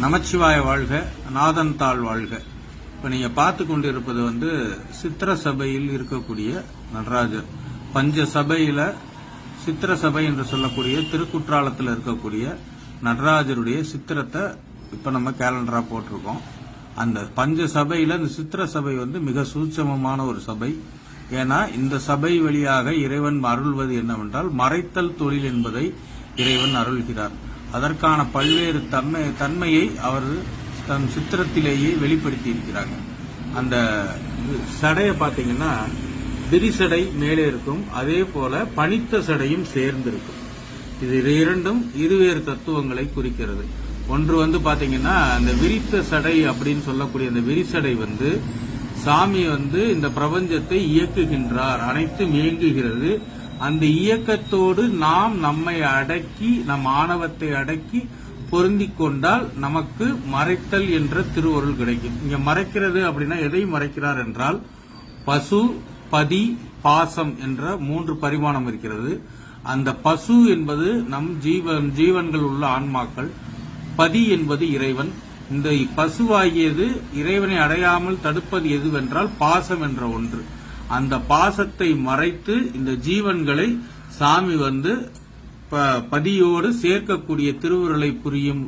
நமச்சிவாய வாழ்க, நாதன் தாள் வாழ்க. இப்ப நீங்க பார்த்து கொண்டிருப்பது சித்திர சபையில் இருக்கக்கூடிய நடராஜர். பஞ்ச சபையில சித்திர சபை என்று சொல்லக்கூடிய திருக்குற்றாலத்தில் இருக்கக்கூடிய நடராஜருடைய சித்திரத்தை இப்ப நம்ம கேலண்டரா போட்டிருக்கோம். அந்த பஞ்ச சபையில இந்த சித்திர சபை மிக சூட்சமமான ஒரு சபை. ஏன்னா இந்த சபை வழியாக இறைவன் அருள்வது என்னவென்றால் மறைத்தல் தொழில் என்பதை இறைவன் அருள்கிறார். அதற்கான பல்வேறு தன்மையை அவர் தன் சித்திரத்திலேயே வெளிப்படுத்தி இருக்கிறாங்க. அந்த சடையை பாத்தீங்கன்னா விரிசடை மேலே இருக்கும், அதே போல பனித்த சடையும் சேர்ந்து இருக்கும். இது இரண்டும் இருவேறு தத்துவங்களை குறிக்கிறது. ஒன்று பாத்தீங்கன்னா அந்த விரித்த சடை அப்படின்னு சொல்லக்கூடிய அந்த விரிசடை சாமி இந்த பிரபஞ்சத்தை இயக்குகின்றார், அனைத்தும் இயங்குகிறது. அந்த இயக்கத்தோடு நாம் நம்மை அடக்கி, நம் ஆணவத்தை அடக்கி பொருந்திக் கொண்டால் நமக்கு மறைத்தல் என்ற திருவருள் கிடைக்கும். இங்க மறைக்கிறது அப்படின்னா எதை மறைக்கிறார் என்றால் பசு, பதி, பாசம் என்ற 3 பரிமாணம் இருக்கிறது. அந்த பசு என்பது நம் ஜீவன்கள் உள்ள ஆன்மாக்கள், பதி என்பது இறைவன். இந்த பசுவாகியது இறைவனை அடையாமல் தடுப்பது எதுவென்றால் பாசம் என்ற ஒன்று. அந்த பாசத்தை மறைத்து இந்த ஜீவன்களை சாமி பதியோடு சேர்க்கக்கூடிய திருவுருளை புரியும்